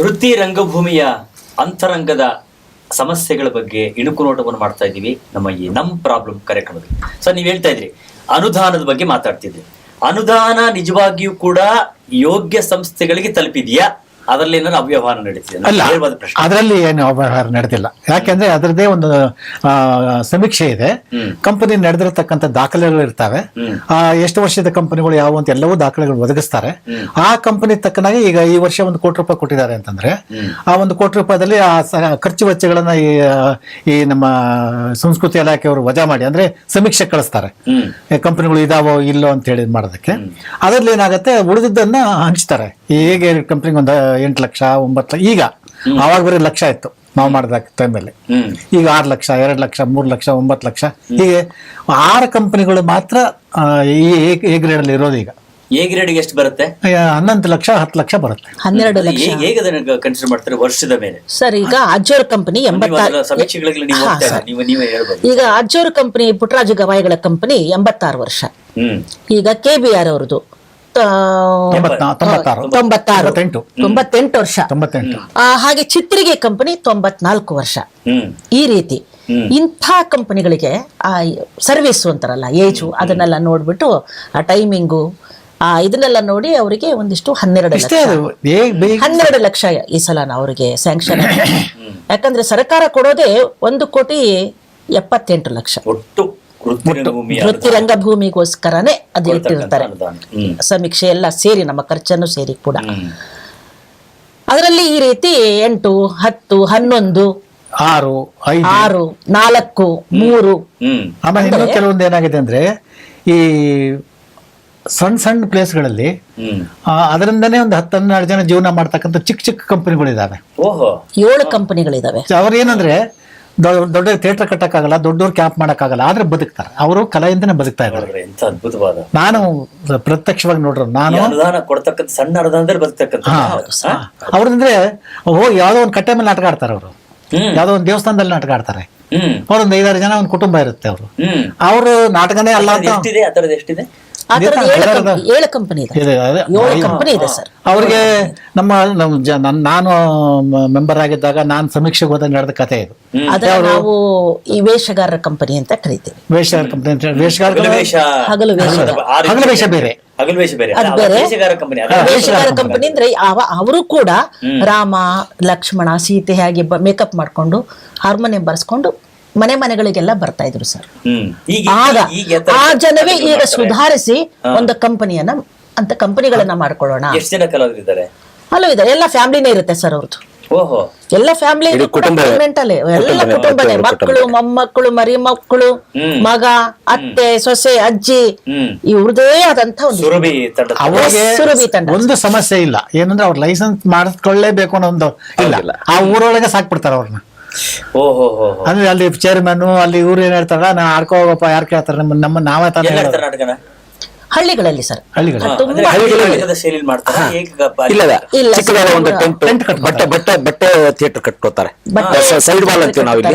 ವೃತ್ತಿ ರಂಗಭೂಮಿಯ ಅಂತರಂಗದ ಸಮಸ್ಯೆಗಳ ಬಗ್ಗೆ ಇಣುಕು ನೋಟವನ್ನು ಮಾಡ್ತಾ ಇದ್ದೀವಿ ನಮ್ಮ ಪ್ರಾಬ್ಲಮ್ ಕಾರ್ಯಕ್ರಮದಲ್ಲಿ. ಸರ್, ನೀವು ಹೇಳ್ತಾ ಇದ್ರಿ ಅನುದಾನದ ಬಗ್ಗೆ ಮಾತಾಡ್ತಿದ್ರಿ. ಅನುದಾನ ನಿಜವಾಗಿಯೂ ಕೂಡ ಯೋಗ್ಯ ಸಂಸ್ಥೆಗಳಿಗೆ ತಲುಪಿದೆಯಾ? ಅದರಲ್ಲಿ ಏನಾದ್ರು ಅವ್ಯವಹಾರ ನಡೀತಿದೆ? ಅದರಲ್ಲಿ ಏನು ಅವ್ಯವಹಾರ ನಡೆದಿಲ್ಲ. ಯಾಕೆಂದ್ರೆ ಅದರದೇ ಒಂದು ಸಮೀಕ್ಷೆ ಇದೆ. ಕಂಪನಿ ನಡೆದಿರತಕ್ಕಂಥ ದಾಖಲೆಗಳು ಇರ್ತವೆ. ಎಷ್ಟು ವರ್ಷದ ಕಂಪನಿಗಳು ಯಾವುವು ಅಂತ ಎಲ್ಲವೂ ದಾಖಲೆಗಳು ಒದಗಿಸ್ತಾರೆ. ಆ ಕಂಪನಿ ತಕ್ಕನಾಗಿ ಈಗ ಈ ವರ್ಷ 1 ಕೋಟಿ ರೂಪಾಯಿ ಕೊಟ್ಟಿದ್ದಾರೆ ಅಂತಂದ್ರೆ ಆ 1 ಕೋಟಿ ರೂಪಾಯಿದಲ್ಲಿ ಆ ಖರ್ಚು ವೆಚ್ಚಗಳನ್ನ ಈ ನಮ್ಮ ಸಂಸ್ಕೃತಿ ಇಲಾಖೆಯವರು ವಜಾ ಮಾಡಿ ಅಂದ್ರೆ ಸಮೀಕ್ಷೆ ಕಳಿಸ್ತಾರೆ. ಕಂಪನಿಗಳು ಇದಾವೋ ಇಲ್ಲೋ ಅಂತ ಹೇಳಿ ಮಾಡೋದಕ್ಕೆ. ಅದರಲ್ಲಿ ಏನಾಗುತ್ತೆ, ಉಳಿದಿದ್ದನ್ನ ಹಂಚ್ತಾರೆ. ಹೇಗೆ ಕಂಪನಿಗೆ ಒಂದು 8 ಲಕ್ಷ 9 ಲಕ್ಷ, ಈಗ ಆವಾಗ ಬರೀ ಲಕ್ಷ ಇತ್ತು ನಾವು ಮಾಡಿದ ಟೈಮಲ್ಲಿ. ಈಗ 6 ಲಕ್ಷ 2 ಲಕ್ಷ 3 ಲಕ್ಷ 9 ಲಕ್ಷ ಹೀಗೆ 6 ಕಂಪನಿಗಳು ಮಾತ್ರ ಈ ಎ ಗ್ರೇಡ್ ಅಲ್ಲಿ ಇರೋದು. ಈಗ ಎ ಗ್ರೇಡ್ಗೆ ಎಷ್ಟು ಬರುತ್ತೆ? 11 ಲಕ್ಷ 10 ಲಕ್ಷ ಬರುತ್ತೆ. 12 ಲಕ್ಷ ಹೇಗೆ ಕನ್ಸಿಡರ್ ಮಾಡ್ತಾರೆ ವರ್ಷದ ಮೇಲೆ? ಸರ್, ಈಗ ಅಜ್ಜೋರ್ ಕಂಪನಿ ಈಗ ಅಜ್ಜೋರ್ ಕಂಪನಿ ಪುಟ್ಟರಾಜು ಗವಾಯಿಗಳ ಕಂಪನಿ 86 ವರ್ಷ. ಈಗ KBR ಅವ್ರದ್ದು 98 ವರ್ಷ. ಹಾಗೆ ಚಿತ್ರಿಗೆ ಕಂಪನಿ 94 ವರ್ಷ. ಈ ರೀತಿ ಇಂಥ ಕಂಪನಿಗಳಿಗೆ ಆ ಸರ್ವಿಸ್ ಅಂತಾರಲ್ಲ, ಏಜು, ಅದನ್ನೆಲ್ಲ ನೋಡ್ಬಿಟ್ಟು ಆ ಟೈಮಿಂಗು ಇದನ್ನೆಲ್ಲ ನೋಡಿ ಅವರಿಗೆ ಒಂದಿಷ್ಟು 12 ಲಕ್ಷ ಈ ಸಲ ಅವರಿಗೆ ಸ್ಯಾಂಕ್ಷನ್. ಯಾಕಂದ್ರೆ ಸರ್ಕಾರ ಕೊಡೋದೇ 1,78 ಲಕ್ಷ ವೃತ್ತಿ ರಂಗಭೂಮಿಗೋಸ್ಕರನೇ ಅದು ಇಟ್ಟಿರ್ತಾರೆ. ಸಮೀಕ್ಷೆ ಎಲ್ಲ ಸೇರಿ ನಮ್ಮ ಖರ್ಚನ್ನು ಸೇರಿ ಕೂಡ ಅದರಲ್ಲಿ ಈ ರೀತಿ 8, 10, 11, 6, 4, 3. ಆಮೇಲೆ ಇನ್ನೂ ಕೆಲವೊಂದು ಏನಾಗಿದೆ ಅಂದ್ರೆ ಈ ಸಣ್ಣ ಪ್ಲೇಸ್ಗಳಲ್ಲಿ ಅದರಿಂದನೇ ಒಂದು 10-12 ಜನ ಜೀವನ ಮಾಡ್ತಕ್ಕಂಥ ಚಿಕ್ಕ ಕಂಪನಿಗಳಿದಾವೆ. 7 ಕಂಪನಿಗಳಿದಾವೆ. ಅವ್ರು ಏನಂದ್ರೆ ದೊಡ್ಡ ಥಿಯೇಟರ್ ಕಟ್ಟಕ್ಕಾಗಲ್ಲ, ದೊಡ್ಡವ್ರು ಕ್ಯಾಂಪ್ ಮಾಡಕ್ಕಾಗಲ್ಲ, ಆದ್ರೆ ಬದುಕ್ತಾರೆ. ಅವರು ಕಲೆಯಿಂದನೇ ಬದುಕ್ತಾ ಇದ್ದಾರೆ. ನಾನು ಪ್ರತ್ಯಕ್ಷವಾಗಿ ನೋಡ್ರು. ನಾನು ಕೊಡ್ತಕ್ಕಂಥ ಸಣ್ಣ ಅನುದಾನದಲ್ಲಿ ಬದುಕ್ತಕ್ಕಂಥ ಅವ್ರಂದ್ರೆ ಯಾವ್ದೋ ಒಂದು ಕಟ್ಟೆ ಮೇಲೆ ನಾಟಕ ಆಡ್ತಾರೆ. ಅವರು ಯಾವ್ದೋ ಒಂದು ದೇವಸ್ಥಾನದಲ್ಲಿ ನಾಟಕ ಆಡ್ತಾರೆ. ಅವ್ರೊಂದು 5-6 ಜನ ಒಂದು ಕುಟುಂಬ ಇರುತ್ತೆ. ಅವರು ನಾಟಕನೇ ಅಲ್ಲ ಅಂತ. ಏಳು ಕಂಪನಿ ಇದೆ ಸರ್. ಅವ್ರಿಗೆ ನಾನು ಮೆಂಬರ್ ಆಗಿದ್ದಾಗ ನಾನು ಸಮೀಕ್ಷೆಗೆ ಹೋದಾಗ ನಡೆದ ಕಥೆ ಇದು. ಅದನ್ನ ನಾವು ಈ ವೇಷಗಾರರ ಕಂಪನಿ ಅಂತ ಕರಿತೀವಿ. ವೇಷಗಾರ ಕಂಪನಿ ಅಂತ ವೇಷಗಾರ ಕಂಪನಿ ಅಂದ್ರೆ ಅವರು ಕೂಡ ರಾಮ ಲಕ್ಷ್ಮಣ ಸೀತೆ ಹಾಗೆ ಮೇಕಪ್ ಮಾಡ್ಕೊಂಡು ಹಾರ್ಮೋನಿಯಂ ಬರ್ಸ್ಕೊಂಡು ಮನೆಗಳಿಗೆಲ್ಲ ಬರ್ತಾ ಇದ್ರು ಸರ್. ಆಗ ಆ ಜನವೇ ಈಗ ಸುಧಾರಿಸಿ ಒಂದು ಕಂಪನಿಗಳನ್ನ ಮಾಡ್ಕೊಳ್ಳೋಣ. ಎಷ್ಟು ಜನ ಕಲಾವಿದರಿದ್ದಾರೆ? ಇದ್ದಾರೆ. ಎಲ್ಲ ಫ್ಯಾಮಿಲಿನೇ ಇರುತ್ತೆ ಸರ್ ಅವ್ರದ್ದು. ಎಲ್ಲ ಫ್ಯಾಮಿಲಿ ಎಲ್ಲ ಕುಟುಂಬನೇ, ಮಕ್ಕಳು ಮೊಮ್ಮಕ್ಕಳು ಮರಿ ಮಕ್ಕಳು ಮಗ ಅತ್ತೆ ಸೊಸೆ ಅಜ್ಜಿ ಇವ್ರದೇ ಆದಂತ ಒಂದು ಸುರಭಿ ತಂಡ. ಒಂದು ಸಮಸ್ಯೆ ಇಲ್ಲ. ಏನಂದ್ರೆ ಅವ್ರ ಲೈಸೆನ್ಸ್ ಮಾಡಿಸ್ಕೊಳ್ಳೇಬೇಕು ಅನ್ನೋ ಒಂದು ಇಲ್ಲ. ಆ ಊರೊಳಗೆ ಸಾಕ್ಬಿಡ್ತಾರ ಅವ್ರನ್ನ. ಅಂದ್ರೆ ಅಲ್ಲಿ ಚೇರ್ಮನ್ ಅಲ್ಲಿ ಇವ್ರು ಏನ್ ಹೇಳ್ತಾರ, ನಾ ಆಡ್ಕೋ ಹೋಗಪ್ಪ, ಯಾರು ಕೇಳ್ತಾರ ನಮ್ಮ ನಾವೇ ತಾನೇ ಹಳ್ಳಿಗಳಲ್ಲಿ ಸರ್. ಬಟ್ಟೆ ಥಿಯೇಟರ್ ಕಟ್ಕೋತಾರೆ. ಸೈಡ್ ವಾಲ್ ಅಂತೀವಿ ನಾವು ಇಲ್ಲಿ.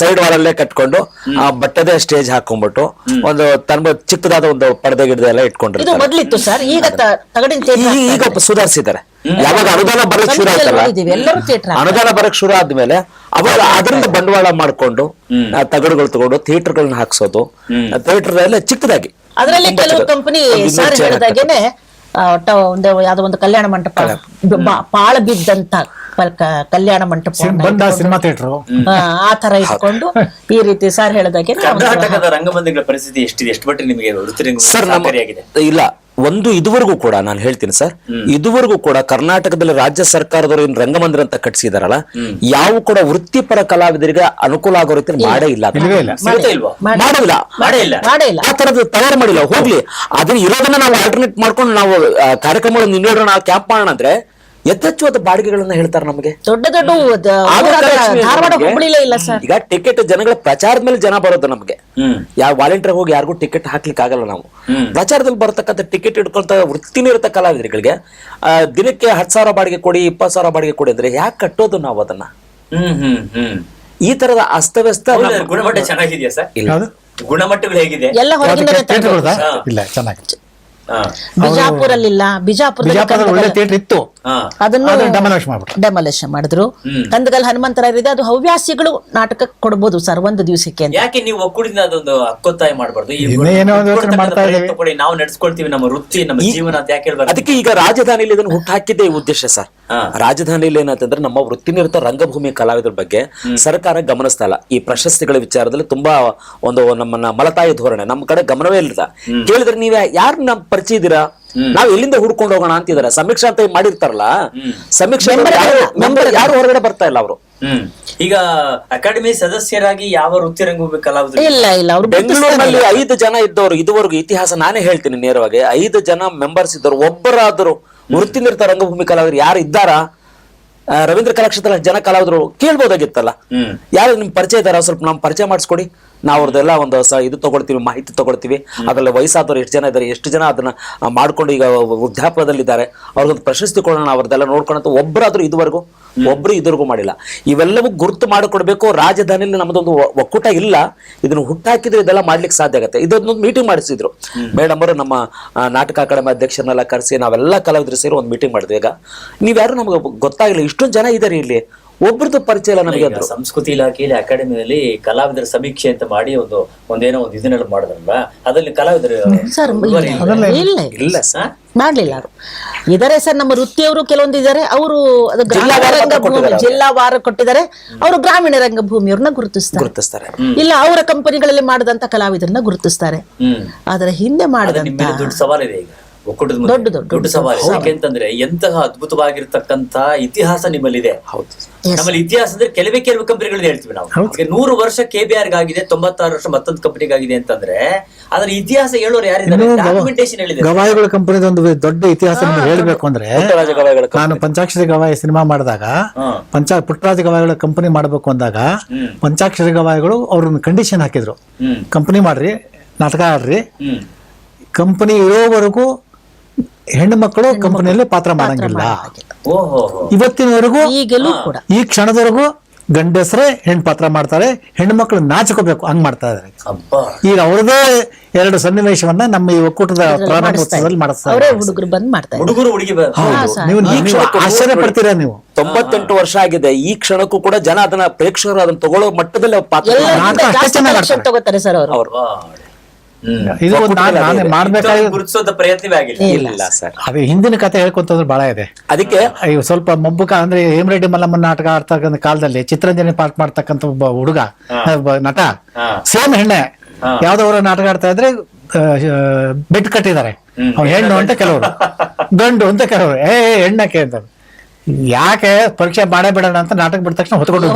ಸೈಡ್ ವಾಲ್ ಅಲ್ಲೇ ಕಟ್ಕೊಂಡು ಆ ಬಟ್ಟೆದೇ ಸ್ಟೇಜ್ ಹಾಕೊಂಡ್ಬಿಟ್ಟು ಒಂದು ಚಿಕ್ಕದಾದ ಒಂದು ಪರದೆ ಗಿಡದ ಎಲ್ಲ ಇಟ್ಕೊಂಡಿರ್ತಾರೆ. ಮೊದಲಿತ್ತು ಸರ್, ಈಗ ಈಗ ಸುಧಾರಿಸಿದ್ದಾರೆ. ಯಾವಾಗ ಅನುದಾನ ಬರಕ್ ಶುರು ಆಯ್ತಲ್ಲ, ಅನುದಾನ ಬರಕ್ ಶುರು ಆದ್ಮೇಲೆ ಅವಾಗ ಅದರಿಂದ ಬಂಡವಾಳ ಮಾಡ್ಕೊಂಡು ತಗಡುಗಳು ತಗೊಂಡು ಥಿಯೇಟರ್ಗಳನ್ನ ಹಾಕ್ಸೋದು. ಥಿಯೇಟರ್ ಎಲ್ಲ ಚಿಕ್ಕದಾಗಿ ಅದರಲ್ಲಿ ಕೆಲವು ಕಂಪನಿ ಸರ್ ಹೇಳಿದಾಗೇನೆ ಯಾವ್ದೋ ಒಂದು ಕಲ್ಯಾಣ ಮಂಟಪ ಪಾಳ ಬಿದ್ದಂತ ಕಲ್ಯಾಣ ಮಂಟಪ ಸಿನಿಮಾ ಥಿಯೇಟರ್ ಆ ತರ ಇಟ್ಕೊಂಡು ಈ ರೀತಿ ಸರ್ ಹೇಳಿದಾಗೆ. ಕರ್ನಾಟಕದ ರಂಗಮಂದಿರಗಳ ಪರಿಸ್ಥಿತಿ ಎಷ್ಟಿದೆ? ಎಷ್ಟು ಮಟ್ಟಿಗೆ ನಿಮಗೆ ಇಲ್ಲ ಒಂದು ಇದುವರೆಗೂ ಕೂಡ ನಾನು ಹೇಳ್ತೀನಿ ಸರ್, ಇದುವರೆಗೂ ಕೂಡ ಕರ್ನಾಟಕದಲ್ಲಿ ರಾಜ್ಯ ಸರ್ಕಾರದವರು ಏನು ರಂಗಮಂದಿರ ಅಂತ ಕಟ್ಸಿದಾರಲ್ಲ, ಯಾವ ಕೂಡ ವೃತ್ತಿಪರ ಕಲಾವಿದರಿಗೆ ಅನುಕೂಲ ಆಗೋ ರೀತಿ ಮಾಡೇ ಇಲ್ಲ, ಆ ತರದ್ದು ತಯಾರು ಮಾಡಿಲ್ಲ. ಹೋಗ್ಲಿ, ಅದನ್ನ ಇರೋದನ್ನ ನಾವು ಆಲ್ಟರ್ನೇಟ್ ಮಾಡ್ಕೊಂಡು ನಾವು ಕಾರ್ಯಕ್ರಮಗಳನ್ನು ಇನ್ನೋಡೋಣ, ಕ್ಯಾಂಪ್ ಮಾಡೋಣ ಅಂದ್ರೆ ಯಥೇಚ್ಛವಾದ ಬಾಡಿಗೆಗಳನ್ನ ಹೇಳ್ತಾರೆ ನಮಗೆ. ದೊಡ್ಡ ಧಾರವಾಡ ಹುಬ್ಬಳ್ಳಿಲೇ ಇಲ್ಲ ಸರ್. ಈಗ ಟಿಕೆಟ್ ಜನಗಳ ಪ್ರಚಾರದ ಮೇಲೆ ಜನ ಬರೋದು ನಮಗೆ. ಯಾವ ವಾಲಂಟಿಯರ್ ಹೋಗಿ ಯಾರಿಗೂ ಟಿಕೆಟ್ ಹಾಕ್ಲಿಕ್ಕೆ ಆಗಲ್ಲ. ನಾವು ಪ್ರಚಾರದಲ್ಲಿ ಬರ್ತಕ್ಕಂಥ ಟಿಕೆಟ್ ಇಟ್ಕೊಂತ ವೃತ್ತಿನೇ ಇರತ್ತ ಕಲಾವಿದರಿಗೆ ದಿನಕ್ಕೆ 10,000 ಬಾಡಿಗೆ ಕೊಡಿ, 20,000 ಬಾಡಿಗೆ ಕೊಡಿ ಅಂದ್ರೆ ಯಾಕೆ ಕಟ್ಟೋದು ನಾವು ಅದನ್ನ? ಈ ತರದ ಅಸ್ತವ್ಯಸ್ತ. ಗುಣಮಟ್ಟ ಚೆನ್ನಾಗಿದೆಯಾ ಸರ್? ಇಲ್ಲ. ಗುಣಮಟ್ಟಗಳು ಹೇಗಿದೆ? ಎಲ್ಲ ಹೊರಗಿಂದ ಇಲ್ಲ, ಚೆನ್ನಾಗಿದೆ. ಹಾ. ಬಿಜಾಪುರಲ್ಲಿಲ್ಲ, ಬಿಜಾಪುರದಲ್ಲಿ ಒಳ್ಳೆ ಥಿಯೇಟರ್ ಇತ್ತು, ಹಾ. ಅದನ್ನು ಡೆಮಾಲಿಷ್ ಮಾಡ್ಬಿಟ್ರು. ಡೆಮಾಲಿಷನ್ ಮಾಡಿದ್ರು. ಕಂದಗಲ್ ಹನುಮಂತರಾಯರಿದೆ, ಅದು ಹವ್ಯಾಸಿಗಳು ನಾಟಕ ಕೊಡ್ಬೋದು ಸರ್ ಒಂದು ದಿವಸಕ್ಕೆ ಅಂತ. ಯಾಕೆ ನೀವು ಒಕ್ಕೂಟದಿಂದ ಅದೊಂದು ಹಕ್ಕೊತ್ತಾಯ ಮಾಡಬಾರ್ದು? ಏನೋ ಒಂದು ಯೋಚನೆ ಮಾಡ್ತಾ ಇದ್ದೀವಿ. ನಾವು ನಡೆಸ್ಕೊಳ್ತೀವಿ ನಮ್ಮ ವೃತ್ತಿ ನಮ್ಮ ಜೀವನ ಅಂತ ಯಾಕೆ ಹೇಳ್ಬಾರ್ದು? ಅದಕ್ಕೆ ಈಗ ರಾಜಧಾನಿಯಲ್ಲಿ ಇದನ್ನು ಹುಟ್ಟಾಕಿದ್ದೇ ಈ ಉದ್ದೇಶ ಸರ್. ರಾಜಧಾನಿಯಲ್ಲಿ ಏನಂತಂದ್ರೆ ನಮ್ಮ ವೃತ್ತಿನಿರತ ರಂಗಭೂಮಿ ಕಲಾವಿದರ ಬಗ್ಗೆ ಸರ್ಕಾರ ಗಮನಿಸ್ತಾ ಇಲ್ಲ. ಈ ಪ್ರಶಸ್ತಿಗಳ ವಿಚಾರದಲ್ಲಿ ತುಂಬಾ ಒಂದು ನಮ್ಮನ್ನ ಮಲತಾಯಿ ಧೋರಣೆ, ನಮ್ಮ ಕಡೆ ಗಮನವೇ ಇಲ್ಲ. ಕೇಳಿದ್ರೆ ನೀವೇ ಯಾರು ನಮ್ ಪರಿಚಯ ಇದ್ದೀರಾ, ನಾವ್ ಎಲ್ಲಿಂದ ಹುಡ್ಕೊಂಡು ಹೋಗೋಣ ಅಂತಿದಾರೆ. ಸಮೀಕ್ಷೆ ಅಂತ ಮಾಡಿರ್ತಾರಲ್ಲ, ಸಮೀಕ್ಷೆ ಯಾರು ಹೊರಗಡೆ ಬರ್ತಾ ಇಲ್ಲ ಅವರು. ಈಗ ಅಕಾಡೆಮಿ ಸದಸ್ಯರಾಗಿ ಯಾವ ವೃತ್ತಿ ರಂಗಭೂಮಿ ಕಲಾವಿದರು ಇಲ್ಲ ಇಲ್ಲ, ಅವ್ರು ಬೆಂಗಳೂರಿನಲ್ಲಿ 5 ಜನ ಇದ್ದವರು ಇದುವರೆಗೂ ಇತಿಹಾಸ ನಾನೇ ಹೇಳ್ತೀನಿ ನೇರವಾಗಿ. 5 ಜನ ಮೆಂಬರ್ಸ್ ಇದ್ದವರು, ಒಬ್ಬರಾದರೂ ವೃತ್ತಿನಿರತ ರಂಗಭೂಮಿ ಕಲಾವಿದರು ಯಾರು ಇದ್ದಾರಾ? ರವೀಂದ್ರ ಕಲಾಕ್ಷೇತ್ರ ಜನ ಕಲಾವಿದರು ಕೇಳ್ಬೋದಾಗಿತ್ತಲ್ಲ. ಯಾರು ನಿಮ್ ಪರಿಚಯ ಇದ್ದಾರ, ಸ್ವಲ್ಪ ನಮ್ ಪರಿಚಯ ಮಾಡಿಸ್ಕೊಡಿ, ನಾವು ಅವ್ರದ್ದೆಲ್ಲ ಒಂದು ಇದು ತಗೊಳ್ತೀವಿ, ಮಾಹಿತಿ ತಗೊಳ್ತೀವಿ. ಅದ್ರಲ್ಲಿ ವಯಸ್ಸಾದವ್ರು ಎಷ್ಟು ಜನ ಇದ್ದಾರೆ, ಎಷ್ಟು ಜನ ಅದನ್ನ ಮಾಡ್ಕೊಂಡು ಈಗ ವೃದ್ಧಾಪ್ಯದಲ್ಲಿದ್ದಾರೆ, ಅವ್ರಿಗೊಂದು ಪ್ರಶಸ್ತಿ ಕೊಡೋಣ, ಅವ್ರದ್ದೆಲ್ಲ ನೋಡ್ಕೊಂಡಂತ ಒಬ್ಬರಾದ್ರೂ ಇದುವರೆಗೂ ಮಾಡಿಲ್ಲ. ಇವೆಲ್ಲವೂ ಗುರುತು ಮಾಡಿಕೊಡ್ಬೇಕು. ರಾಜಧಾನಿಯಲ್ಲಿ ನಮ್ಮದೊಂದು ಒಕ್ಕೂಟ ಇಲ್ಲ, ಇದನ್ನು ಹುಟ್ಟಾಕಿದ್ರೆ ಇದೆಲ್ಲ ಮಾಡ್ಲಿಕ್ಕೆ ಸಾಧ್ಯ ಆಗುತ್ತೆ. ಇದೊಂದು ಮೀಟಿಂಗ್ ಮಾಡಿಸಿದ್ರು ಮೇಡಮ್ ಅವರು, ನಮ್ಮ ನಾಟಕ ಅಕಾಡೆಮಿ ಅಧ್ಯಕ್ಷರನ್ನೆಲ್ಲ ಕರೆಸಿ ನಾವೆಲ್ಲ ಕಲಾವಿದರು ಸೇರಿ ಒಂದು ಮೀಟಿಂಗ್ ಮಾಡಿದ್ವಿ. ಈಗ ನೀವ್ಯಾರು ನಮ್ಗೆ ಗೊತ್ತಾಗಿಲ್ಲ, ಇಷ್ಟೊಂದು ಜನ ಇದ್ದಾರೆ ಇಲ್ಲಿ, ಒಬ್ಬರದ್ದು ಪರಿಚಯ ಇಲ್ಲ ನಮಗೆ. ಸಂಸ್ಕೃತಿ ಇಲಾಖೆಯಲ್ಲಿ ಅಕಾಡೆಮಿಯಲ್ಲಿ ಕಲಾವಿದರ ಸಮೀಕ್ಷೆ ಅಂತ ಮಾಡಿ ಒಂದೇನೋ ಒಂದು ಇದನ್ನೆಲ್ಲ ಮಾಡಿದ್ರಲ್ಲ, ಅದರಲ್ಲಿ ಕಲಾವಿದರು ಸರ್ ಇಲ್ಲ ಸರ್, ಮಾಡ್ಲಿಲ್ಲ ಅವರು. ಇದಾರೆ ಸರ್ ನಮ್ಮ ವೃತ್ತಿಯವರು ಕೆಲವೊಂದು ಇದಾರೆ, ಅವರು ಅದು ಜಿಲ್ಲಾ ವಾರ ಕೊಟ್ಟಿದ್ದಾರೆ, ಅವರು ಗ್ರಾಮೀಣ ರಂಗಭೂಮಿಯವ್ರನ್ನ ಗುರುತಿಸ್ತಾರೆ. ಇಲ್ಲ ಅವರ ಕಂಪನಿಗಳಲ್ಲಿ ಮಾಡಿದಂತ ಕಲಾವಿದರನ್ನ ಗುರುತಿಸ್ತಾರೆ. ಆದ್ರೆ ಹಿಂದೆ ಮಾಡಿದಂತ ದೊಡ್ಡ ಸವಾಲಿದೆ ಈಗ ಒಕ್ಕೂಟದ ದೊಡ್ಡ ಸವಾಲು. ಯಾಕೆಂತಂದ್ರೆ ಎಂತಹ ಅದ್ಭುತವಾಗಿರ್ತಕ್ಕಂತ ಇತಿಹಾಸ ನಿಮ್ಮಲ್ಲಿದೆ. ನಮ್ಮಲ್ಲಿ ಇತಿಹಾಸ ಅಂದ್ರೆ ಕೆಲವೇ ಕಂಪನಿಗಳನ್ನ ಹೇಳ್ತೀವಿ ನಾವು. 100 ವರ್ಷ KBR ಗಾಗಿದೆ, 96 ವರ್ಷ ಮತ್ತೊಂದು ಕಂಪನಿಗಾಗಿದೆ ಅಂತಂದ್ರೆ ಅದರ ಇತಿಹಾಸ ಹೇಳೋರು ಯಾರಿದ್ದಾರೆ? ಡಾಕ್ಯುಮೆಂಟೇಶನ್ ಹೇಳಿದೆ. ಗವಾಯಿಗಳ ಕಂಪನಿದ ಒಂದು ದೊಡ್ಡ ಇತಿಹಾಸ ಹೇಳ್ಬೇಕು ಅಂದ್ರೆ, ನಾನು ಪಂಚಾಕ್ಷರಿ ಗವಾಯಿ ಸಿನಿಮಾ ಮಾಡಿದಾಗ, ಪುಟ್ಟರಾಜ ಗವಾಯಿಗಳ ಕಂಪನಿ ಮಾಡ್ಬೇಕು ಅಂದಾಗ ಪಂಚಾಕ್ಷರಿ ಗವಾಯಿಗಳು ಅವ್ರನ್ನ ಕಂಡೀಷನ್ ಹಾಕಿದ್ರು, ಕಂಪನಿ ಮಾಡ್ರಿ, ನಾಟಕ ಆಡ್ರಿ, ಕಂಪನಿ ಇರೋವರೆಗೂ ಹೆಣ್ಣು ಮಕ್ಕಳು ಕಂಪನಿಯಲ್ಲಿ ಪಾತ್ರ ಮಾಡಂಗಿಲ್ಲ. ಇವತ್ತಿನವರೆಗೂ ಈಗಲೂ ಕೂಡ ಈ ಕ್ಷಣದವರೆಗೂ ಗಂಡಸರೇ ಹೆಣ್ಣು ಪಾತ್ರ ಮಾಡ್ತಾರೆ, ಹೆಣ್ಣು ಮಕ್ಕಳು ನಾಚಿಕೋಬೇಕು, ಹಂಗ್ ಮಾಡ್ತಾ ಇದಾರೆ. ಈಗ ಅವ್ರದೇ 2 ಸನ್ನಿವೇಶವನ್ನ ನಮ್ಮ ಈ ಒಕ್ಕೂಟದ ಪ್ರಾರಂಭೋತ್ಸವದಲ್ಲಿ ಮಾಡಿಸ್ತಾರೆ. ಹುಡುಗರು ಬಂದ್ ಮಾಡ್ತಾರೆ, ಹುಡುಗರು ಹುಡುಗಿ. ನೀವು ಆಶ್ಚರ್ಯ ಪಡ್ತೀರಾ ನೀವು. 98 ವರ್ಷ ಆಗಿದೆ, ಈ ಕ್ಷಣಕ್ಕೂ ಕೂಡ ಜನ ಅದನ್ನ ಪ್ರೇಕ್ಷಕರು ಅದನ್ನ ತಗೊಳ್ಳೋ ಮಟ್ಟದಲ್ಲಿ ಪಾತ್ರ ತಗೋತಾರೆ ಸರ್ ಅವರು. ಇದು ನಾನೇ ಮಾಡ್ಬೇಕಾಗಿ ಗುರುತಿಸೋದ ಪ್ರಯತ್ನವೇ ಆಗಿಲ್ಲ ಸರ್. ಅದು ಹಿಂದಿನ ಕತೆ ಹೇಳ್ಕೊಂತಂದ್ರೆ ಬಹಳ ಇದೆ. ಅದಕ್ಕೆ ಸ್ವಲ್ಪ ಮೊಬ್ಬಕ ಅಂದ್ರೆ ಹೇಮರೆಡ್ಡಿ ಮಲ್ಲಮ್ಮನ ನಾಟಕ ಆಡ್ತಕ್ಕಂಥ ಕಾಲದಲ್ಲಿ ಚಿತ್ರಂಜನಿ ಪಾಠ ಮಾಡ್ತಕ್ಕಂಥ ಒಬ್ಬ ಹುಡುಗ ನಟ, ಸೇಮ್ ಹೆಣ್ಣೆ, ಯಾವ್ದವ್ರ ನಾಟಕ ಆಡ್ತಾ ಇದ್ರೆ ಬೆಟ್ ಕಟ್ಟಿದ್ದಾರೆ, ಅವ್ನು ಹೆಣ್ಣು ಅಂತ ಕೆಲವರು, ಗಂಡು ಅಂತ ಕೆಲವರು, ಹೆಣ್ಣಕ್ಕೆ ಅಂತ. ಯಾಕೆ ಪರೀಕ್ಷೆ ಮಾಡೇ ಬಿಡೋಣ ಅಂತ ನಾಟಕ ಬಿಟ್ಟ ತಕ್ಷಣ ಹೊತ್ಕೊಂಡು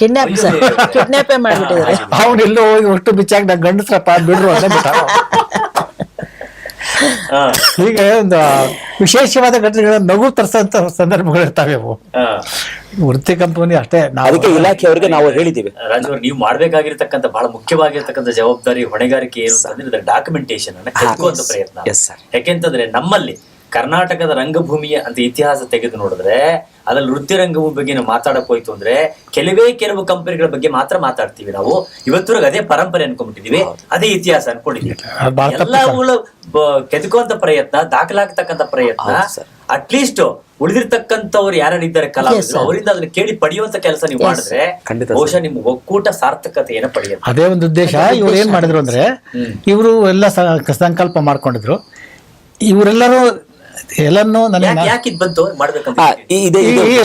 ಕಿಡ್ನಾಪೇ ಮಾಡ್ಬಿಟ್ಟಿದ್ದಾರೆ. ಅವ್ನು ಎಲ್ಲೋ ಹೋಗಿ ಒಟ್ಟು ಬಿಚ್ಚಾಕ ನಾ ಗಂಡಸ್ರಪ್ಪ ಬಿಡ್ರು ಅಂತ ಬಿಟ್ಟ. ಹೀಗೆ ಒಂದು ವಿಶೇಷವಾದ ಘಟನೆಗಳ ನಗು ತರಿಸಂತ ಸಂದರ್ಭಗಳು ಇರ್ತಾವೆ ಅವು. ವೃತ್ತಿ ಕಂಪನಿ ಅಷ್ಟೇ. ಅದಕ್ಕೆ ಇಲಾಖೆಯವರಿಗೆ ನಾವು ಹೇಳಿದ್ದೀವಿ, ರಾಜು ನೀವು ಮಾಡ್ಬೇಕಾಗಿರ್ತಕ್ಕಂಥ ಬಹಳ ಮುಖ್ಯವಾಗಿರ್ತಕ್ಕಂಥ ಜವಾಬ್ದಾರಿ, ಹೊಣೆಗಾರಿಕೆ ಏನು ಅಂತಂದ್ರೆ ಡಾಕ್ಯುಮೆಂಟೇಶನ್ ಅನ್ನ ಕಲ್ಕುವಂತ ಪ್ರಯತ್ನ. ಯಾಕೆಂತಂದ್ರೆ ನಮ್ಮಲ್ಲಿ ಕರ್ನಾಟಕದ ರಂಗಭೂಮಿಯ ಅಂತ ಇತಿಹಾಸ ತೆಗೆದು ನೋಡಿದ್ರೆ ಅದ್ರಲ್ಲಿ ವೃತ್ತಿ ರಂಗಭೂಮಿ ಬಗ್ಗೆ ನಾವು ಮಾತಾಡಕ್ ಹೋಯ್ತು ಅಂದ್ರೆ ಕೆಲವು ಕಂಪನಿಗಳ ಬಗ್ಗೆ ಮಾತ್ರ ಮಾತಾಡ್ತೀವಿ ನಾವು. ಇವತ್ತರೆಗೂ ಅದೇ ಪರಂಪರೆ ಅನ್ಕೊಂಡ್ಬಿಟ್ಟಿದೀವಿ, ಅದೇ ಇತಿಹಾಸ ಅನ್ಕೊಂಡಿದೀವಿ. ಎಲ್ಲವುಗಳು ಕೆದಕುವಂತ ಪ್ರಯತ್ನ, ದಾಖಲಾಗ್ತಕ್ಕಂಥ ಪ್ರಯತ್ನ, ಅಟ್ಲೀಸ್ಟ್ ಉಳಿದಿರ್ತಕ್ಕಂಥವ್ರು ಯಾರಿದ್ದಾರೆ ಕಲಾವಿದರು ಅವರಿಂದ ಅದನ್ನ ಕೇಳಿ ಪಡೆಯುವಂತ ಕೆಲಸ ನೀವು ಮಾಡಿದ್ರೆ ಬಹುಶಃ ನಿಮ್ ಒಕ್ಕೂಟ ಸಾರ್ಥಕತೆಯನ್ನ ಪಡೆಯುತ್ತೆ. ಅದೇ ಒಂದು ಉದ್ದೇಶ. ಇವ್ರು ಏನ್ ಮಾಡಿದ್ರು ಅಂದ್ರೆ, ಇವರು ಎಲ್ಲ ಸಂಕಲ್ಪ ಮಾಡ್ಕೊಂಡಿದ್ರು. ಇವರೆಲ್ಲರೂ ಎಲ್ಲನ್ನೂ ಯಾಕಿದ್ ಬಂತು ಮಾಡ್ಬೇಕಂತ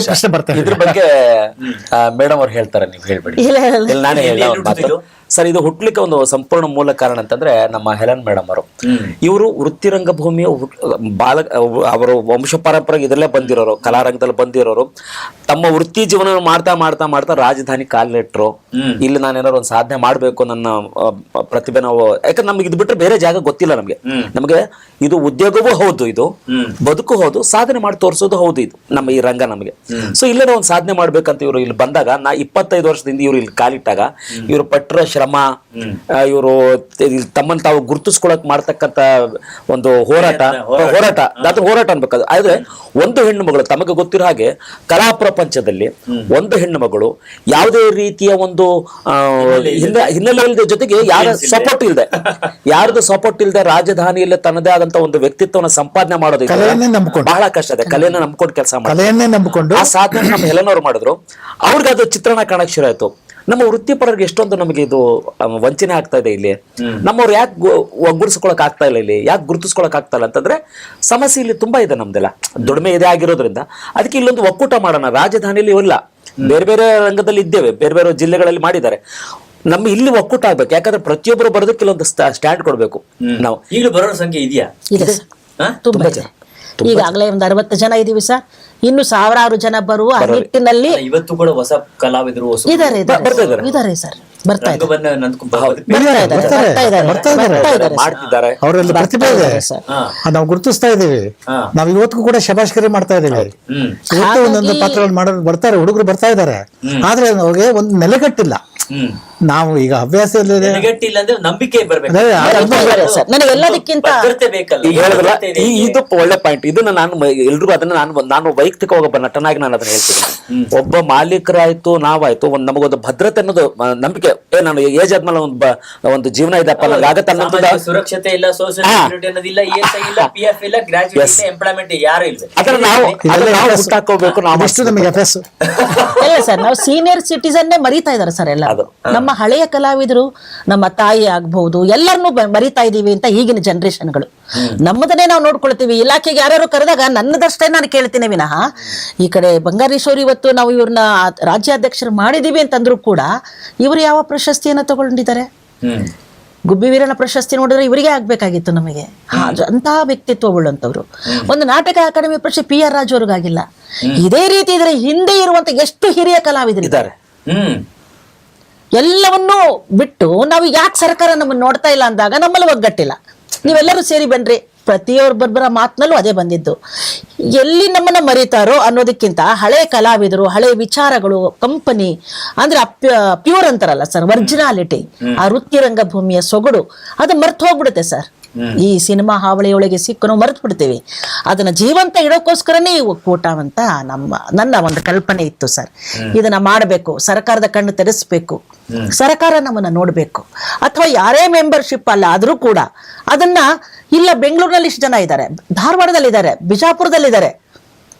ಪ್ರಶ್ನೆ ಬರ್ತದೆ. ಇದ್ರ ಬಗ್ಗೆ ಮೇಡಮ್ ಅವ್ರು ಹೇಳ್ತಾರೆ, ನೀವು ಹೇಳ್ಬೇಡಿ, ನಾನೇ ಹೇಳ ಸರ್. ಇದು ಹುಟ್ಲಿಕ್ಕೆ ಒಂದು ಸಂಪೂರ್ಣ ಮೂಲ ಕಾರಣ ಅಂತಂದ್ರೆ ನಮ್ಮ ಹೆಲನ್ ಮೇಡಮ್ ಅವರು. ಇವರು ವೃತ್ತಿ ರಂಗಭೂಮಿಯ ಅವರು ವಂಶ ಪರಂಪರೆ ಇದರಲ್ಲೇ ಬಂದಿರೋರು, ಕಲಾರಂಗದಲ್ಲಿ ಬಂದಿರೋರು. ತಮ್ಮ ವೃತ್ತಿ ಜೀವನ ಮಾಡ್ತಾ ಮಾಡ್ತಾ ಮಾಡ್ತಾ ರಾಜಧಾನಿ ಕಾಲಿಟ್ರು. ಇಲ್ಲಿ ನಾನೇನಾದ್ರು ಒಂದು ಸಾಧನೆ ಮಾಡ್ಬೇಕು, ನನ್ನ ಪ್ರತಿಭೆ ನಾವು, ಯಾಕಂದ್ರೆ ನಮ್ಗೆ ಇದು ಬಿಟ್ಟರೆ ಬೇರೆ ಜಾಗ ಗೊತ್ತಿಲ್ಲ ನಮ್ಗೆ. ನಮ್ಗೆ ಇದು ಉದ್ಯೋಗವೂ ಹೌದು, ಇದು ಬದುಕು ಹೌದು, ಸಾಧನೆ ಮಾಡಿ ತೋರಿಸೋದು ಹೌದು. ಇದು ನಮ್ಮ ಈ ರಂಗ ನಮಗೆ. ಸೊ ಇಲ್ಲೇ ಒಂದು ಸಾಧನೆ ಮಾಡ್ಬೇಕಂತ ಇವರು ಇಲ್ಲಿ ಬಂದಾಗ, 25 ವರ್ಷದಿಂದ ಇವ್ರು ಇಲ್ಲಿ ಕಾಲಿಟ್ಟಾಗ ಇವರು ಪಟ್ಟರ ಶ್ರಮ, ಇವರು ತಮ್ಮನ್ನು ತಾವು ಗುರುತಿಸ್ಕೊಳಕ್ ಮಾಡ್ತಕ್ಕಂತ ಒಂದು ಹೋರಾಟ ಅನ್ಬೇಕಾದ್ರೆ. ಆದ್ರೆ ಒಂದು ಹೆಣ್ಣು ಮಗಳು, ತಮಗೆ ಗೊತ್ತಿರೋ ಹಾಗೆ ಕಲಾ ಪ್ರಪಂಚದಲ್ಲಿ ಒಂದು ಹೆಣ್ಣು ಮಗಳು ಯಾವುದೇ ರೀತಿಯ ಒಂದು ಹಿನ್ನೆಲೆ ಇಲ್ಲದೆ, ಜೊತೆಗೆ ಯಾರ ಯಾರ್ದು ಸಪೋರ್ಟ್ ಇಲ್ಲದೆ ರಾಜಧಾನಿಯಲ್ಲಿ ತನ್ನದೇ ಆದಂತ ಒಂದು ವ್ಯಕ್ತಿತ್ವನ ಸಂಪಾದನೆ ಮಾಡೋದು ಬಹಳ ಕಷ್ಟ ಇದೆ. ಕಲೆಯನ್ನ ನಂಬ್ಕೊಂಡು ಕೆಲಸ ಮಾಡಿ ಆ ಸಾಧನೆ ನಮ್ಮ ಹೆಲನವ್ರು ಮಾಡಿದ್ರು. ಅವ್ರಿಗೆ ಅದು ಚಿತ್ರಣ ಕಾಣಕ್ ಶುರು ಆಯ್ತು. ನಮ್ಮ ವೃತ್ತಿಪರರಿಗೆ ಎಷ್ಟೊಂದು ನಮಗೆ ಇದು ವಂಚನೆ ಆಗ್ತಾ ಇದೆ ಇಲ್ಲಿ. ನಮ್ಮವ್ರು ಯಾಕೆ ಒಗ್ಗೂಡಿಸ್ಕೊಳಕ್ ಆಗ್ತಾ ಇಲ್ಲ, ಇಲ್ಲಿ ಯಾಕೆ ಗುರುತಿಸ್ಕೊಳಕ್ ಆಗ್ತಾ ಇಲ್ಲ ಅಂತಂದ್ರೆ ಸಮಸ್ಯೆ ಇಲ್ಲಿ ತುಂಬಾ ಇದೆ. ನಮ್ದೆಲ್ಲ ದುಡಿಮೆ ಇದೆ ಆಗಿರೋದ್ರಿಂದ ಅದಕ್ಕೆ ಇಲ್ಲೊಂದು ಒಕ್ಕೂಟ ಮಾಡೋಣ. ರಾಜಧಾನಿಯಲ್ಲಿ ಇಲ್ಲ, ಬೇರೆ ಬೇರೆ ರಂಗದಲ್ಲಿ ಇದ್ದೇವೆ, ಬೇರೆ ಬೇರೆ ಜಿಲ್ಲೆಗಳಲ್ಲಿ ಮಾಡಿದ್ದಾರೆ. ನಮ್ಮ ಇಲ್ಲಿ ಒಕ್ಕೂಟ ಆಗ್ಬೇಕು. ಯಾಕಂದ್ರೆ ಪ್ರತಿಯೊಬ್ಬರು ಬರೋದಕ್ಕೆ ಇಲ್ಲೊಂದು ಸ್ಟ್ಯಾಂಡ್ ಕೊಡ್ಬೇಕು. ನಾವು ಈಗಲೂ ಬರೋರ ಸಂಖ್ಯೆ ಇದೆಯಾ? ಇದೆ, ತುಂಬಾ ಜನ. ಈಗಾಗಲೇ ಒಂದು 60 ಜನ ಇದೀವಿ ಸರ್. ಇನ್ನು ಸಾವಿರಾರು ಜನ ಬರುವ ನಿಟ್ಟಿನಲ್ಲಿ ಇವತ್ತು ಕೂಡ ಹೊಸ ಕಲಾವಿದರು ಇದಾರೆ ಸರ್, ಬರ್ತಾ ಮಾಡ್ತಿದ್ದಾರೆ. ಅವರಲ್ಲಿ ಪ್ರತಿಭೆ ಇದೆ, ನಾವು ಗುರುತಿಸ್ತಾ ಇದೀವಿ. ನಾವು ಇವತ್ತಿಗೂ ಕೂಡ ಶಬಾಷ್ಕರಿ ಮಾಡ್ತಾ ಇದೀವಿ. ಇವತ್ತು ಒಂದೊಂದು ಪಾತ್ರಗಳು ಮಾಡೋರು ಬರ್ತಾರೆ, ಹುಡುಗರು ಬರ್ತಾ ಇದಾರೆ. ಆದ್ರೆ ಅವ್ರಿಗೆ ಒಂದು ನೆಲೆಗಟ್ಟಿಲ್ಲ. ನಾವು ಈಗ ಹವ್ಯಾಸ ನಂಬಿಕೆ ನನಗೆ ಎಲ್ಲದಕ್ಕಿಂತ ಇದು ಒಳ್ಳೆ ಪಾಯಿಂಟ್. ಇದನ್ನ ಎಲ್ರಿಗೂ ಅದನ್ನ ನಾನು ವೈಯಕ್ತಿಕವಾಗಿ ಒಬ್ಬ ನಟನಾಗಿ ನಾನು ಅದನ್ನ ಹೇಳ್ತೀನಿ. ಒಬ್ಬ ಮಾಲೀಕರಾಯ್ತು, ನಾವಾಯ್ತು, ನಮಗೊಂದು ಭದ್ರತೆ ಅನ್ನೋದು ನಂಬಿಕೆ. ನಾನು ಏಜ್ ಆದ್ಮೇಲೆ ಒಂದು ಜೀವನ ಇದೆಪ್ಪ ಆಗತ್ತೆ ಅನ್ನೋದು ಸುರಕ್ಷತೆ ಇಲ್ಲ, ಸೋಷಿಯಲ್ ಸೆಕ್ಯೂರಿಟಿ ಅನ್ನೋದಿಲ್ಲ, ESI ಇಲ್ಲ, PF ಇಲ್ಲ, ಗ್ರಾಜುಯೇಟ್ ಎಂಪ್ಲಾಯ್ಮೆಂಟ್ ಯಾರು ಇಲ್ಲ. ಅದನ್ನ ನಾವು ಹುಟ್ಟಾಕೋಬೇಕು. ಇಲ್ಲ ಸರ್, ನಾವು ಸೀನಿಯರ್ ಸಿಟಿಸನ್ ಮರಿತಾ ಇದಾರೆ ಸರ್ ಎಲ್ಲ. ನಮ್ಮ ಹಳೆಯ ಕಲಾವಿದರು, ನಮ್ಮ ತಾಯಿ ಆಗ್ಬಹುದು, ಎಲ್ಲರನ್ನೂ ಮರಿತಾ ಇದೀವಿ ಅಂತ ಈಗಿನ ಜನರೇಷನ್ಗಳು. ನಮ್ಮದನ್ನೇ ನಾವು ನೋಡ್ಕೊಳ್ತೀವಿ. ಇಲಾಖೆಗೆ ಯಾರ್ಯಾರು ಕರೆದಾಗ ನನ್ನದಷ್ಟೇ ನಾನು ಕೇಳ್ತೀನಿ ವಿನಃ, ಈ ಕಡೆ ಬಂಗಾರೀಶ್ವರ್ ಇವತ್ತು ನಾವು ಇವ್ರನ್ನ ರಾಜ್ಯಾಧ್ಯಕ್ಷರು ಮಾಡಿದೀವಿ ಅಂತಂದ್ರು ಕೂಡ ಇವರು ಯಾವ ಪ್ರಶಸ್ತಿಯನ್ನ ತಗೊಂಡಿದ್ದಾರೆ? ಗುಬ್ಬಿ ವೀರನ ಪ್ರಶಸ್ತಿ ನೋಡಿದ್ರೆ ಇವರಿಗೆ ಆಗ್ಬೇಕಾಗಿತ್ತು ನಮಗೆ. ಅಂತಹ ವ್ಯಕ್ತಿತ್ವ ಉಳ್ಳಂತವ್ರು. ಒಂದು ನಾಟಕ ಅಕಾಡೆಮಿ ಪ್ರಶಸ್ತಿ PR ರಾಜು ಅವ್ರಿಗಾಗಿಲ್ಲ. ಇದೇ ರೀತಿ ಇದ್ರೆ ಹಿಂದೆ ಇರುವಂತ ಎಷ್ಟು ಹಿರಿಯ ಕಲಾವಿದರಿದ್ದಾರೆ. ಎಲ್ಲವನ್ನೂ ಬಿಟ್ಟು ನಾವು ಯಾಕೆ ಸರ್ಕಾರ ನಮ್ಮನ್ನು ನೋಡ್ತಾ ಇಲ್ಲ ಅಂದಾಗ ನಮ್ಮಲ್ಲಿ ಒಗ್ಗಟ್ಟಿಲ್ಲ. ನೀವೆಲ್ಲರೂ ಸೇರಿ ಬನ್ರಿ, ಪ್ರತಿಯೊಬ್ಬರ ಮಾತಿನಲ್ಲೂ ಅದೇ ಬಂದಿದ್ದು. ಎಲ್ಲಿ ನಮ್ಮನ್ನ ಮರೀತಾರೋ ಅನ್ನೋದಕ್ಕಿಂತ ಹಳೆ ಕಲಾವಿದರು, ಹಳೆ ವಿಚಾರಗಳು, ಕಂಪನಿ ಅಂದ್ರೆ ಪ್ಯೂರ್ ಅಂತಾರಲ್ಲ ಸರ್, ಒರಿಜಿನಾಲಿಟಿ, ಆ ವೃತ್ತಿ ರಂಗಭೂಮಿಯ ಸೊಗಡು ಅದು ಮರ್ತು ಹೋಗ್ಬಿಡುತ್ತೆ ಸರ್. ಈ ಸಿನಿಮಾ ಹಾವಳಿಯೊಳಗೆ ಸಿಕ್ಕು ನಾವು ಮರೆತು ಬಿಡ್ತೀವಿ. ಅದನ್ನ ಜೀವಂತ ಇಡೋಕ್ಕೋಸ್ಕರನೇ ಈ ಒಕ್ಕೂಟ ಅಂತ ನನ್ನ ಒಂದು ಕಲ್ಪನೆ ಇತ್ತು ಸರ್. ಇದನ್ನ ಮಾಡಬೇಕು, ಸರ್ಕಾರದ ಕಣ್ಣು ತೆರೆಸ್ಬೇಕು, ಸರ್ಕಾರ ನಮ್ಮನ್ನ ನೋಡ್ಬೇಕು. ಅಥವಾ ಯಾರೇ ಮೆಂಬರ್ಶಿಪ್ ಅಲ್ಲ ಆದ್ರೂ ಕೂಡ ಅದನ್ನ, ಇಲ್ಲ ಬೆಂಗಳೂರಿನಲ್ಲಿ ಇಷ್ಟು ಜನ ಇದ್ದಾರೆ, ಧಾರವಾಡದಲ್ಲಿದ್ದಾರೆ, ಬಿಜಾಪುರದಲ್ಲಿದ್ದಾರೆ,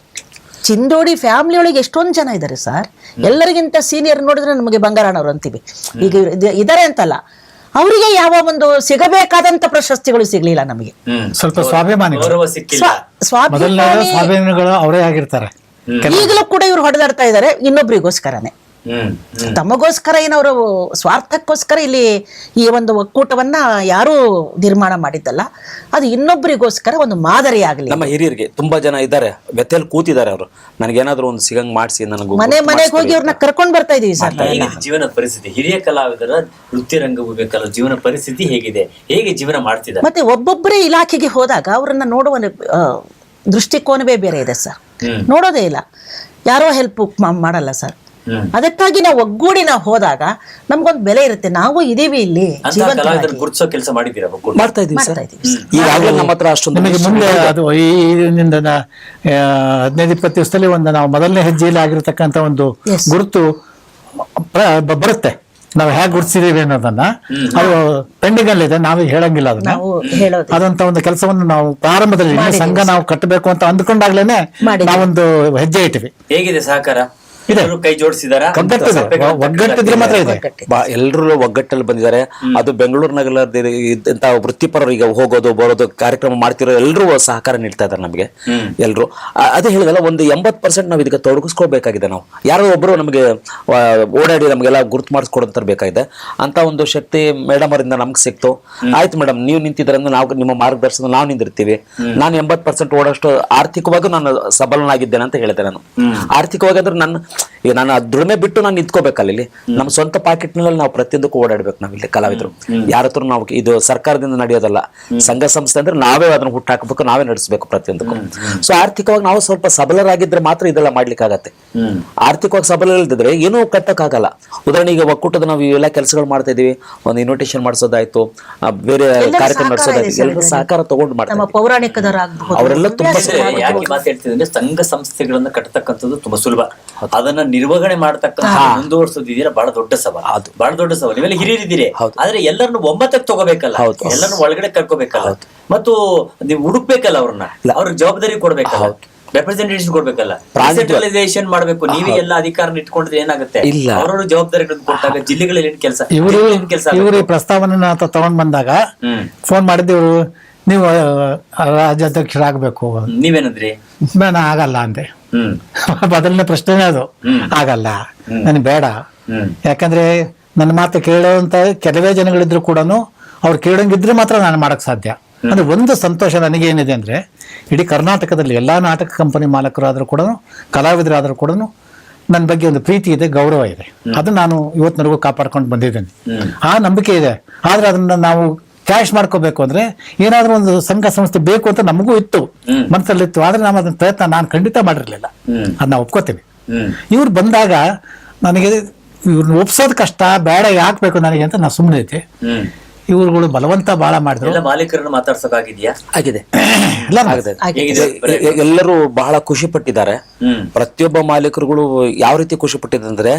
ಚಿಂದೋಡಿ ಫ್ಯಾಮಿಲಿ ಒಳಗೆ ಎಷ್ಟೊಂದು ಜನ ಇದ್ದಾರೆ ಸರ್. ಎಲ್ಲರಿಗಿಂತ ಸೀನಿಯರ್ ನೋಡಿದ್ರೆ ನಮಗೆ ಬಂಗಾರಣ್ಣವ್ರು ಅಂತೀವಿ. ಈಗ ಇದಾರೆ ಅಂತಲ್ಲ, ಅವರಿಗೆ ಯಾವ ಒಂದು ಸಿಗಬೇಕಾದಂತ ಪ್ರಶಸ್ತಿಗಳು ಸಿಗ್ಲಿಲ್ಲ ನಮಗೆ. ಸ್ವಲ್ಪ ಸ್ವಾಭಿಮಾನಿಗಳು ಅವರೇ ಆಗಿರ್ತಾರೆ. ಈಗಲೂ ಕೂಡ ಇವ್ರು ಹೊಡೆದಾಡ್ತಾ ಇದ್ದಾರೆ ಇನ್ನೊಬ್ರಿಗೋಸ್ಕರನೇ. ತಮಗೋಸ್ಕರ ಏನವರು ಸ್ವಾರ್ಥಕ್ಕೋಸ್ಕರ ಇಲ್ಲಿ ಈ ಒಂದು ಒಕ್ಕೂಟವನ್ನ ಯಾರು ನಿರ್ಮಾಣ ಮಾಡಿದ್ದಲ್ಲ, ಅದು ಇನ್ನೊಬ್ಬರಿಗೋಸ್ಕರ ಒಂದು ಮಾದರಿ ಆಗಲಿ. ನಮ್ಮ ಹಿರಿಯರಿಗೆ ತುಂಬಾ ಜನ ಇದ್ದಾರೆ, ವ್ಯಥೆಯಲ್ಲಿ ಕೂತಿದ್ದಾರೆ. ಅವರು ನನಗೇನಾದ್ರೂ ಒಂದು ಸಿಗಂಗ್ ಮಾಡಿಸಿ, ನನಗೆ ಮನೆಗೆ ಹೋಗಿ ಅವ್ರನ್ನ ಕರ್ಕೊಂಡ್ ಬರ್ತಾ ಇದೀವಿ ಸರ್. ಜೀವನ ಪರಿಸ್ಥಿತಿ, ಹಿರಿಯ ಕಲಾವಿದರ ವೃತ್ತಿ ರಂಗಭೂಮಿ ಜೀವನ ಪರಿಸ್ಥಿತಿ ಹೇಗಿದೆ, ಹೇಗೆ ಜೀವನ ಮಾಡ್ತಿದ್ದಾರೆ? ಮತ್ತೆ ಒಬ್ಬೊಬ್ಬರೇ ಇಲಾಖೆಗೆ ಹೋದಾಗ ಅವರನ್ನ ನೋಡುವ ದೃಷ್ಟಿಕೋನವೇ ಬೇರೆ ಇದೆ ಸರ್. ನೋಡೋದೇ ಇಲ್ಲ, ಯಾರೋ ಹೆಲ್ಪ್ ಮಾಡಲ್ಲ ಸರ್. ಅದಕ್ಕಾಗಿ ನಾವು ಒಗ್ಗೂಡಿ ನಾವು ಹೋದಾಗ ನಮ್ಗೊಂದು ಬೆಲೆ ಇರುತ್ತೆ. ನಾವು ಇದೀವಿ ಇಲ್ಲಿ, ಗುರುತಿಸೋ ಕೆಲಸ ಮಾಡ್ತಾ ಇದೀವಿ ಸರ್. ಈಗಾಗಲೇ ನಮ್ಮ ಹತ್ರ ಅಷ್ಟೊಂದು ನಿಮಗೆ ಮುಂದೆ ಅದು ಈ 15-20 ದಿವಸದಲ್ಲಿ ಒಂದು ನಾವು ಮೊದಲನೇ ಹೆಜ್ಜೆಯಲ್ಲಿ ಆಗಿರತಕ್ಕಂತ ಒಂದು ಗುರುತು ಬರುತ್ತೆ. ನಾವು ಹೇಗೆ ಗುರುತಿಸಿದೀವಿ ಅನ್ನೋದನ್ನ ಅದು ಪೆಂಡಿಂಗ್ ಅಲ್ಲಿ ಇದೆ, ನಾವು ಹೇಳಂಗಿಲ್ಲ ಅದನ್ನ. ಅದಂತ ಒಂದು ಕೆಲಸವನ್ನು ನಾವು ಪ್ರಾರಂಭದಲ್ಲಿ ಸಂಘ ನಾವು ಕಟ್ಟಬೇಕು ಅಂತ ಅಂದ್ಕೊಂಡಾಗ್ಲೇನೆ ನಾವೊಂದು ಹೆಜ್ಜೆ ಇಟ್ಟಿವಿ. ಹೇಗಿದೆ ಸಹಕಾರ? ಕೈ ಜೋಡಿಸಿದಾರ? ಒಗ್ಗಟ್ಟಿದ್ರೆ ಮಾತ್ರ ಇದೆ. ಎಲ್ಲರೂ ಒಗ್ಗಟ್ಟಲ್ಲಿ ಬಂದಿದ್ದಾರೆ. ಅದು ಬೆಂಗಳೂರು ನಗರದ ವೃತ್ತಿಪರರು ಈಗ ಹೋಗೋದು ಬರೋದು ಕಾರ್ಯಕ್ರಮ ಮಾಡ್ತಿರೋ ಎಲ್ಲರೂ ಸಹಕಾರ ನೀಡ್ತಾ ಇದ್ದಾರೆ ನಮಗೆ. ಎಲ್ರು ಅದೇ ಹೇಳಿದಲ್ಲ, ಒಂದು 80% ನಾವು ಇದಕ್ಕೆ ತೊಡಗಿಸ್ಕೊಳ್ಬೇಕಾಗಿದೆ. ನಾವು ಯಾರೋ ಒಬ್ರು ನಮಗೆ ಓಡಾಡಿ ನಮಗೆಲ್ಲ ಗುರುತು ಮಾಡಿಸ್ಕೊಡಂತ ಬೇಕಾಗಿದೆ. ಅಂತ ಒಂದು ಶಕ್ತಿ ಮೇಡಮ್ ಅವರಿಂದ ನಮ್ಗೆ ಸಿಕ್ತು. ಆಯ್ತು ಮೇಡಮ್, ನೀವು ನಿಂತಿದ್ರಿಂದ ನಾವು ನಿಮ್ಮ ಮಾರ್ಗದರ್ಶನ ನಾವು ನಿಂದಿರ್ತೀವಿ. ನಾನು 80% ಓಡೋಷ್ಟು ಆರ್ಥಿಕವಾಗಿ ನಾನು ಸಬಲನಾಗಿದ್ದೇನೆ ಅಂತ ಹೇಳಿದೆ. ನಾನು ಆರ್ಥಿಕವಾಗಿ ಅಂದ್ರೆ ನನ್ನ ಈಗ ನಾನು ಆ ದುಡಿಮೆ ಬಿಟ್ಟು ನಾನು ನಿಂತ್ಕೋಬೇಕಲ್ಲ ಇಲ್ಲಿ ನಮ್ಮ ಸ್ವಂತ ಪಾಕೆಟ್ ನಲ್ಲಿ ನಾವು ಪ್ರತಿಯೊಂದಕ್ಕೂ ಓಡಾಡ್ಬೇಕು ನಾವು ಇಲ್ಲಿ ಕಲಾವಿದರು. ಯಾರ ಹತ್ರ ನಾವು ಇದು ಸರ್ಕಾರದಿಂದ ನಡೆಯೋದಲ್ಲ, ಸಂಘ ಸಂಸ್ಥೆ ಅಂದ್ರೆ ನಾವೇ ಅದನ್ನ ಹುಟ್ಟಾಕಬೇಕು, ನಾವೇ ನಡೆಸಬೇಕು ಪ್ರತಿಯೊಂದಕ್ಕೂ. ಸೊ ಆರ್ಥಿಕವಾಗಿ ನಾವು ಸ್ವಲ್ಪ ಸಬಲರಾಗಿದ್ರೆ ಮಾತ್ರ ಇದೆಲ್ಲ ಮಾಡ್ಲಿಕ್ಕೆ ಆಗತ್ತೆ. ಆರ್ಥಿಕವಾಗಿ ಸಬಲ ಇಲ್ದಿದ್ರೆ ಏನೂ ಕಟ್ಟಕ್ಕಾಗಲ್ಲ. ಉದಾಹರಣೆಗೆ ಒಕ್ಕೂಟದ ನಾವು ಇವೆಲ್ಲ ಕೆಲಸಗಳು ಮಾಡ್ತಾ ಇದೀವಿ, ಒಂದು ಇನ್ವಿಟೇಷನ್ ಮಾಡಿಸೋದಾಯ್ತು, ಬೇರೆ ಕಾರ್ಯಕ್ರಮ ನಡೆಸೋದಾಯ್ತು, ಎಲ್ಲರೂ ಸಹಕಾರ ತಗೊಂಡು ಮಾಡ್ತಾರೆ. ನಮ್ಮ ಪೌರಾಣಿಕದರಾಗಬಹುದು ಅವರೆಲ್ಲ ತುಂಬಾ ಯಾಕೆ ಮಾತಾಡ್ತಿದ್ರೆ ಸಂಘ ಸಂಸ್ಥೆಗಳನ್ನ ಕಟ್ಟತಕ್ಕಂಥದ್ದು ತುಂಬಾ ಸುಲಭ, ಅದನ್ನ ನಿರ್ವಹಣೆ ಮಾಡ್ತಕ್ಕಂಥ ಮುಂದುವರ್ಸೋದಿದೆಯಲ್ಲ ಬಹಳ ದೊಡ್ಡ ಸವಾಲು. ಬಹಳ ದೊಡ್ಡ ಸವಾಲು. ನೀವೆಲ್ಲ ಹಿರಿಯರಿದ್ದೀರಿ, ಆದ್ರೆ ಎಲ್ಲರನ್ನು ಒಮ್ಮತಕ್ಕೆ ತಗೋಬೇಕಲ್ಲ, ಎಲ್ಲರನ್ನು ಒಳಗಡೆ ಕರ್ಕೋಬೇಕಲ್ಲ, ಮತ್ತು ನೀವು ಹುಡುಕ್ಬೇಕಲ್ಲ, ಅವ್ರನ್ನ ಅವ್ರಿಗೆ ಜವಾಬ್ದಾರಿ ಕೊಡ್ಬೇಕಲ್ಲ, ರೆಪ್ರೆಸೆಂಟೇಷನ್ ಕೊಡ್ಬೇಕಲ್ಲ, ಡಿಸೆಂಟ್ರಲೈಸೇಷನ್ ಮಾಡ್ಬೇಕು. ನೀವೇ ಎಲ್ಲ ಅಧಿಕಾರನ ಇಟ್ಕೊಂಡ್ರೆ ಏನಾಗುತ್ತೆ? ಅವ್ರವ್ರ ಜವಾಬ್ದಾರಿಗಳನ್ನು ಕೊಟ್ಟಾಗ ಜಿಲ್ಲೆಗಳಲ್ಲಿ ಏನ್ ಕೆಲಸ, ಇವರು ಈ ಪ್ರಸ್ತಾವನೆ ತಗೊಂಡ್ ಬಂದಾಗ ಫೋನ್ ಮಾಡಿದ್ದೆವು, ನೀವು ರಾಜ್ಯಾಧ್ಯಕ್ಷರಾಗಬೇಕು. ನೀವೇನಂದ್ರಿ? ನಾನು ಆಗಲ್ಲ ಅಂದೆ. ಮೊದಲನೇ ಪ್ರಶ್ನೆ ಅದು, ಆಗಲ್ಲ, ನನಗೆ ಬೇಡ. ಯಾಕಂದ್ರೆ ನನ್ನ ಮಾತು ಕೇಳೋಂತ ಕೆಲವೇ ಜನಗಳಿದ್ರು ಕೂಡ ಅವ್ರು ಕೇಳೋಂಗಿದ್ರೆ ಮಾತ್ರ ನಾನು ಮಾಡಕ್ ಸಾಧ್ಯ. ಅಂದ್ರೆ ಒಂದು ಸಂತೋಷ ನನಗೇನಿದೆ ಅಂದ್ರೆ, ಇಡೀ ಕರ್ನಾಟಕದಲ್ಲಿ ಎಲ್ಲಾ ನಾಟಕ ಕಂಪನಿ ಮಾಲಕರಾದ್ರೂ ಕೂಡ, ಕಲಾವಿದರಾದ್ರೂ ಕೂಡ ನನ್ನ ಬಗ್ಗೆ ಒಂದು ಪ್ರೀತಿ ಇದೆ, ಗೌರವ ಇದೆ. ಅದು ನಾನು ಇವತ್ತಿನವರೆಗೂ ಕಾಪಾಡ್ಕೊಂಡು ಬಂದಿದ್ದೇನೆ. ಆ ನಂಬಿಕೆ ಇದೆ. ಆದ್ರೆ ಅದನ್ನ ನಾವು ಕ್ಯಾಶ್ ಮಾಡ್ಕೋಬೇಕು ಅಂದ್ರೆ ಏನಾದ್ರೂ ಒಂದು ಸಂಘ ಸಂಸ್ಥೆ ಬೇಕು ಅಂತ ನಮಗೂ ಇತ್ತು, ಮನಸ್ಸಲ್ಲಿತ್ತು. ಆದ್ರೆ ನಾವು ಅದನ್ನ ಪ್ರಯತ್ನ ನಾನು ಖಂಡಿತ ಮಾಡಿರ್ಲಿಲ್ಲ, ಅದನ್ನ ಒಪ್ಕೋತೀನಿ. ಇವ್ರು ಬಂದಾಗ ನನಗೆ ಇವ್ರನ್ನ ಒಪ್ಸೋದ್ ಕಷ್ಟ, ಬೇಡ ಯಾಕೆ ಬೇಕು ನನಗೆ ಅಂತ ನಾನು ಸುಮ್ಮನೆ ಐತೆ. ಇವ್ರುಗಳು ಬಲವಂತ ಬಹಳ ಮಾಡಿದ್ರು. ಮಾಲೀಕರನ್ನು ಮಾತಾಡ್ಸೋಕಾಗಿದ್ಯಾ? ಆಗಿದೆ, ಎಲ್ಲರೂ ಬಹಳ ಖುಷಿ ಪಟ್ಟಿದ್ದಾರೆ. ಪ್ರತಿಯೊಬ್ಬ ಮಾಲೀಕರುಗಳು ಯಾವ ರೀತಿ ಖುಷಿ ಪಟ್ಟಿದ್ದಾರೆ ಅಂದ್ರೆ,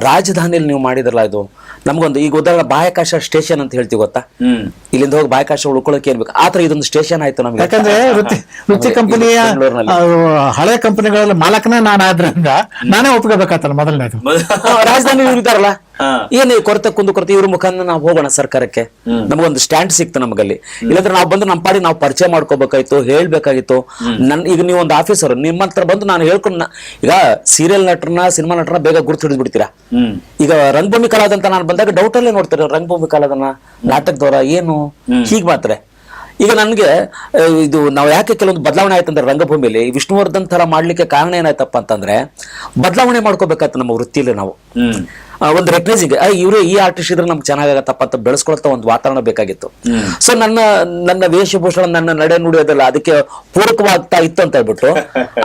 ರಾಜಧಾನಿಯಲ್ಲಿ ನೀವು ಮಾಡಿದ್ರಲ್ಲ ಇದು ನಮ್ಗೊಂದು, ಈಗ ಉದಾಹರಣೆ ಬಾಹ್ಯಾಕಾಶ ಸ್ಟೇಷನ್ ಅಂತ ಹೇಳ್ತೀವಿ ಗೊತ್ತಾ, ಇಲ್ಲಿಂದ ಹೋಗಿ ಬಾಹ್ಯಾಕಾಶ ಉಳ್ಕೊಳ್ಳೋಕೆ ಏನ್ ಬೇಕು, ಆತರ ಇದೊಂದು ಸ್ಟೇಷನ್ ಆಯ್ತು ನಮ್ಗೆ. ಯಾಕಂದ್ರೆ ರುಚಿ ಕಂಪನಿಯ ಹಳೆ ಕಂಪನಿಗಳಲ್ಲಿ ಮಾಲಕನೇ ನಾನು ಆದ್ರಿಂದ ನಾನೇ ಒಪ್ಕೋಬೇಕಾಗ್ತಲ್ಲ ಮೊದಲನೇದು. ರಾಜಧಾನಿ ಇರ್ತಾರಲ್ಲ, ಏನ್ ಕೊರತೆ ಕುಂದುಕೊರತೆ, ಇವ್ರ ಮುಖಾಂತರ ನಾವು ಹೋಗೋಣ ಸರ್ಕಾರಕ್ಕೆ, ನಮಗೊಂದು ಸ್ಟ್ಯಾಂಡ್ ಸಿಕ್ತು ನಮಗಲ್ಲಿ. ಇಲ್ಲಾಂದ್ರೆ ನಾವು ಬಂದು ನಮ್ಮ ಪಾಡಿ ನಾವು ಪರಿಚಯ ಮಾಡ್ಕೋಬೇಕಾಯ್ತು, ಹೇಳ್ಬೇಕಾಗಿತ್ತು. ಈಗ ನೀವು ಒಂದು ಆಫೀಸರ್, ನಿಮ್ಮ ಹತ್ರ ಬಂದು ನಾನು ಹೇಳ್ಕೊಂಡು, ಈಗ ಸೀರಿಯಲ್ ನಟರನ್ನ, ಸಿನಿಮಾ ನಟರನ್ನ ಬೇಗ ಗುರುತು ಹಿಡಿದ್ಬಿಡ್ತೀರಾ. ಈಗ ರಂಗಭೂಮಿ ಕಲಾದಂತ ನಾನು ಬಂದಾಗ ಡೌಟ್ ಅಲ್ಲೇ ನೋಡ್ತಾರೆ, ರಂಗಭೂಮಿ ಕಲಾದನ್ನ, ನಾಟಕದವರ ಏನು ಹೀಗ್ ಮಾತ್ರ. ಈಗ ನನ್ಗೆ ಇದು ನಾವು ಯಾಕೆ ಕೆಲವೊಂದು ಬದಲಾವಣೆ ಆಯ್ತಂದ್ರೆ ರಂಗಭೂಮಿಯಲ್ಲಿ ವಿಷ್ಣುವರ್ಧನ್ ತರ ಮಾಡ್ಲಿಕ್ಕೆ ಕಾರಣ ಏನಾಯ್ತಪ್ಪ ಅಂತಂದ್ರೆ, ಬದಲಾವಣೆ ಮಾಡ್ಕೋಬೇಕಾಯ್ತು ನಮ್ಮ ವೃತ್ತಿಯಲ್ಲಿ ನಾವು. ಒಂದು ರೆಕಗ್ನೈಸಿಂಗ್, ಇವ್ರು ಈ ಆರ್ಟಿಸ್ಟ್ ಇದ್ರೆ ನಮ್ಗೆ ಚೆನ್ನಾಗತ್ತಪ್ಪ ಅಂತ ಬೆಳೆಸ್ಕೊಳ್ತಾ ಒಂದು ವಾತಾವರಣ ಬೇಕಾಗಿತ್ತು. ಸೊ ನನ್ನ ವೇಷಭೂಷಣ, ನನ್ನ ನಡೆ ನುಡಿಯೋದಲ್ಲ ಅದಕ್ಕೆ ಪೂರಕವಾಗ್ತಾ ಇತ್ತು ಅಂತ ಹೇಳ್ಬಿಟ್ಟು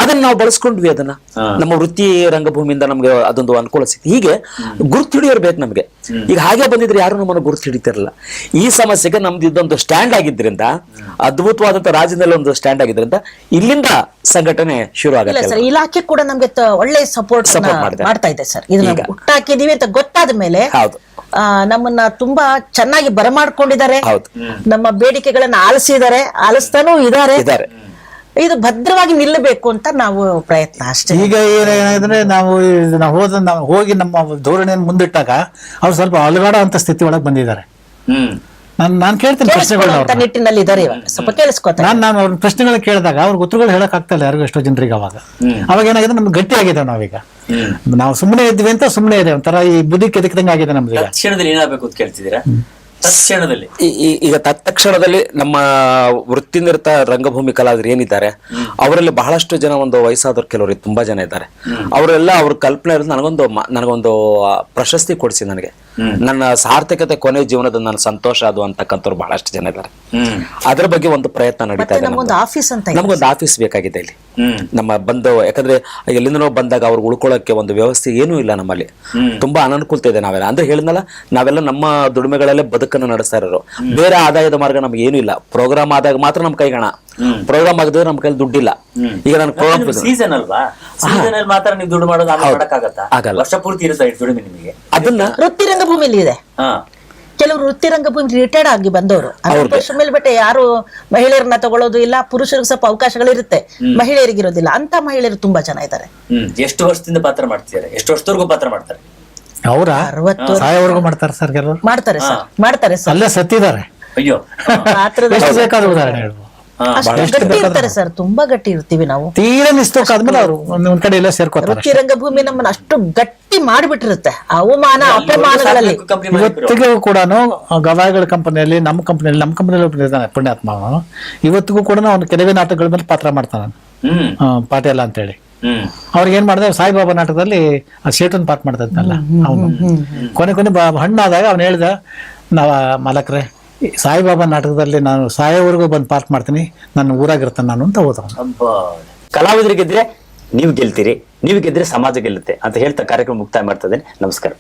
ಅದನ್ನ ನಾವು ಬಳಸ್ಕೊಂಡ್ವಿ. ಅದನ್ನ ನಮ್ಮ ವೃತ್ತಿ ರಂಗಭೂಮಿಯಿಂದ ನಮ್ಗೆ ಅದೊಂದು ಅನುಕೂಲ ಸಿಕ್ತು. ಹೀಗೆ ಗುರುತು ಹಿಡಿಯೋರ್ಬೇಕು ನಮ್ಗೆ. ಈಗ ಹಾಗೆ ಬಂದಿದ್ರೆ ಯಾರು ನಮ್ಮನ್ನು ಗುರುತು ಹಿಡಿತಿರಲ್ಲ. ಈ ಸಮಸ್ಯೆಗೆ ನಮ್ದು ಇದೊಂದು ಸ್ಟ್ಯಾಂಡ್ ಆಗಿದ್ರಿಂದ, ಅದ್ಭುತವಾದಂತ ರಾಜ್ಯದಲ್ಲಿ ಒಂದು ಸ್ಟ್ಯಾಂಡ್ ಆಗಿದ್ರಿಂದ ಇಲ್ಲಿಂದ ಸಂಘಟನೆ ಶುರು ಆಗುತ್ತೆ. ಇಲಾಖೆ ಕೂಡ ನಮ್ಗೆ ಒಳ್ಳೆ ಸಪೋರ್ಟ್ ಮಾಡ್ತಾ ಇದೆ ಸರ್. ಇದನ್ನ ಹುಟ್ಟಾಕಿದೀವಿ ಅಂತ ಗೊತ್ತಾದ ಮೇಲೆ ನಮ್ಮನ್ನ ತುಂಬಾ ಚೆನ್ನಾಗಿ ಬರಮಾಡ್ಕೊಂಡಿದ್ದಾರೆ, ನಮ್ಮ ಬೇಡಿಕೆಗಳನ್ನ ಆಲಿಸ್ತಾನೂ ಇದಾರೆ. ಇದು ಭದ್ರವಾಗಿ ನಿಲ್ಲಬೇಕು ಅಂತ ನಾವು ಪ್ರಯತ್ನ ಅಷ್ಟೇ. ಈಗ ಏನಾದ್ರೆ ನಾವು ಹೋಗಿ ನಮ್ಮ ಧೋರಣೆಯನ್ನು ಮುಂದಿಟ್ಟಾಗ ಅವ್ರು ಸ್ವಲ್ಪ ಅಲುಗಾಡ ಅಂತ ಸ್ಥಿತಿ ಒಳಗೆ ಬಂದಿದ್ದಾರೆ. ನಾನು ಕೇಳ್ತೀನಿ ಪ್ರಶ್ನೆಗಳು ನಿಟ್ಟಿನಲ್ಲಿ ಇದಾರೆ, ಸ್ವಲ್ಪ ಕೇಳಿಸ್ಕೊತಾರೆ. ನಾನು ಅವ್ರ ಪ್ರಶ್ನೆಗಳು ಕೇಳಿದಾಗ ಅವ್ರಿಗೆ ಉತ್ತರಗಳು ಹೇಳಕ್ ಆಗ್ತಾ ಇಲ್ಲ ಯಾರಿಗೂ, ಎಷ್ಟೋ ಜನರಿಗೆ. ಅವಾಗ ಏನಾಗಿದೆ, ನಮ್ಗೆ ಗಟ್ಟಿ ಆಗಿದೆ. ನಾವೀಗ ನಾವು ಸುಮ್ಮನೆ ಇದ್ವಿ ಅಂತ ಸುಮ್ಮನೆ ಇದೆ, ಒಂಥರ ಈ ಬುದ್ಧಿ ಕೆದಕ್ದಂಗೆ ಆಗಿದೆ ನಮ್ಗೆ. ತಕ್ಷಣದಲ್ಲಿ ಏನಾಗಬೇಕು ಅಂತ ಕೇಳ್ತಿದ್ದೀರಾ? ತಕ್ಷಣದಲ್ಲಿ ಈಗ ತತ್ಕ್ಷಣದಲ್ಲಿ ನಮ್ಮ ವೃತ್ತಿನಿರತ ರಂಗಭೂಮಿ ಕಲಾವಿದರು ಏನಿದ್ದಾರೆ ಅವರಲ್ಲಿ ಬಹಳಷ್ಟು ಜನ, ಒಂದು ವಯಸ್ಸಾದವ್ರು ಕೆಲವರು ತುಂಬಾ ಜನ ಇದ್ದಾರೆ. ಅವರೆಲ್ಲ ಅವ್ರ ಕಲ್ಪನೆ ಇರೋದು ನನಗೊಂದು ಪ್ರಶಸ್ತಿ ಕೊಡಿಸಿ, ನನಗೆ ನನ್ನ ಸಾರ್ಥಕತೆ ಕೊನೆ ಜೀವನದ ನನ್ನ ಸಂತೋಷ ಅದು ಅಂತಕ್ಕಂಥವ್ರು ಬಹಳಷ್ಟು ಜನ ಇದ್ದಾರೆ. ಅದ್ರ ಬಗ್ಗೆ ಒಂದು ಪ್ರಯತ್ನ ನಡೀತಾ ಇದೆ. ನಮ್ಗೊಂದು ಆಫೀಸ್ ಬೇಕಾಗಿದೆ ಇಲ್ಲಿ ನಮ್ಮ ಬಂದು. ಯಾಕಂದ್ರೆ ಎಲ್ಲಿಂದನೋ ಬಂದಾಗ ಅವ್ರು ಉಳ್ಕೊಳ್ಳೋಕೆ ಒಂದು ವ್ಯವಸ್ಥೆ ಏನೂ ಇಲ್ಲ ನಮ್ಮಲ್ಲಿ. ತುಂಬಾ ಅನನುಕೂಲತೆ ಇದೆ. ನಾವೆಲ್ಲ ಅಂದ್ರೆ ಹೇಳಿದ್ನಲ್ಲ, ನಾವೆಲ್ಲ ನಮ್ಮ ದುಡಿಮೆಗಳಲ್ಲೇ ಬದುಕನ್ನು ನಡೆಸ್ತಾ ಇರೋರು. ಬೇರೆ ಆದಾಯದ ಮಾರ್ಗ ನಮ್ಗೆ ಏನೂ ಇಲ್ಲ. ಪ್ರೋಗ್ರಾಮ್ ಆದಾಗ ಮಾತ್ರ ನಮ್ ಕೈಗಣ, ಪ್ರೋಗ್ರಾಮ್ ಆಗಿದ್ರೆ ನಮ್ ಕೈಲಿ ದುಡ್ಡಿಲ್ಲ. ಈಗ ನಾನು ಪ್ರೋಗ್ರಾಮ್ ಸೀಸನ್ ಅಲ್ವಾ, ಸೀಸನ್ ಅಲ್ಲಿ ಮಾತ್ರ ನೀವು ದುಡ್ಡು ಮಾಡೋದು ಆಗಲ್ಲ, ವರ್ಷ ಪೂರ್ತಿ ಇರುತ್ತೆ ದುಡಿಮೆ ನಿಮಗೆ. ಅದನ್ನ ವೃತ್ತಿ ರಂಗಭೂಮಿಲಿ ಇದೆ. ಕೆಲವರು ವೃತ್ತಿ ರಂಗಭೂಮಿ ರಿಟೈರ್ಡ್ ಆಗಿ ಬಂದವರು, 60 ವರ್ಷ ಮೇಲ್ಬಿಟ್ಟೆ ಯಾರು ಮಹಿಳೆಯರನ್ನ ತಗೊಳ್ಳೋದು ಇಲ್ಲ. ಪುರುಷರಿಗೆ ಸ್ವಲ್ಪ ಅವಕಾಶಗಳಿರುತ್ತೆ, ಮಹಿಳೆಯರಿಗಿರೋದಿಲ್ಲ. ಅಂತ ಮಹಿಳೆಯರು ತುಂಬಾ ಜನ ಇದ್ದಾರೆ. ಎಷ್ಟು ವರ್ಷದಿಂದ ಪಾತ್ರ ಮಾಡ್ತಿದ್ದಾರೆ? ಎಷ್ಟು ವರ್ಷದವರೆಗೂ ಪಾತ್ರ ಮಾಡ್ತಾರೆ? ಅವರ 60 ಸಾಯವರೆಗೂ ಮಾಡ್ತಾರೆ ಸರ್. ಕೆಲವರು ಮಾಡ್ತಾರೆ ಸರ್. ಅಲ್ಲೇ ಸತ್ತಿದ್ದಾರೆ. ಅಯ್ಯೋ, ಬೇಕಾದ ಉದಾಹರಣೆ ಹೇಳ್ಬೋದು. ಗಟ್ಟಿ ಇರ್ತಾರೆ ಸರ್, ತುಂಬಾ ಗಟ್ಟಿ ಇರ್ತೀವಿ ನಾವು. ತೀರಾ ನಿಸ್ತೋಕಾದ್ಮೇಲೆ ಅವರು ಒಂದ್ ಕಡೆ ಎಲ್ಲ ಸೇರ್ಕೋತಾರೆ. ವೃತ್ತಿ ರಂಗಭೂಮಿ ನಮ್ಮನ್ನ ಅಷ್ಟು ಗಟ್ಟಿ ಮಾಡಿಬಿಟ್ಟಿರುತ್ತೆ. ಅವಮಾನ ಅಪಮಾನಗಳಲ್ಲಿ ಇವತ್ತಿಗೂ ಕೂಡ ಗವಾಯಿಗಳ ಕಂಪನಿಯಲ್ಲಿ, ನಮ್ಮ ಕಂಪನಿಯಲ್ಲಿ ಪುಣ್ಯಾತ್ಮ ಇವತ್ತಿಗೂ ಕೂಡ ಅವ್ನು ಕೆಲವೇ ನಾಟಕಗಳ ಮೇಲೆ ಪಾತ್ರ ಮಾಡ್ತಾನೆ, ಪಾಟೇಲ ಅಂತೇಳಿ. ಅವ್ರಿಗೆ ಏನ್ ಮಾಡಿದೆ, ಸಾಯಿಬಾಬಾ ನಾಟಕದಲ್ಲಿ ಶೇಟನ್ ಪಾಠ ಮಾಡ್ತಾ ಇದ್ನಲ್ಲ ಅವನು, ಕೊನೆ ಹಣ್ಣಾದಾಗ ಅವ್ನು ಹೇಳ್ದ, ನಾವ ಮಾಲಕ್ರೆ ಸಾಯಿಬಾಬಾ ನಾಟಕದಲ್ಲಿ ನಾನು ಸಾಯೋವರೆಗೂ ಬಂದು ಪಾಠ ಮಾಡ್ತೀನಿ, ನನ್ನ ಊರಾಗಿರ್ತಾನೆ ನಾನು ಅಂತ ಹೋದ. ಕಲಾವಿದರಿಗೆ ಗೆದ್ರೆ ನೀವು ಗೆಲ್ತೀರಿ, ನೀವು ಗೆದ್ರೆ ಸಮಾಜ ಗೆಲ್ಲುತ್ತೆ ಅಂತ ಹೇಳ್ತಾ ಕಾರ್ಯಕ್ರಮ ಮುಕ್ತಾಯ ಮಾಡ್ತಾ ಇದ್ದೇನೆ. ನಮಸ್ಕಾರ.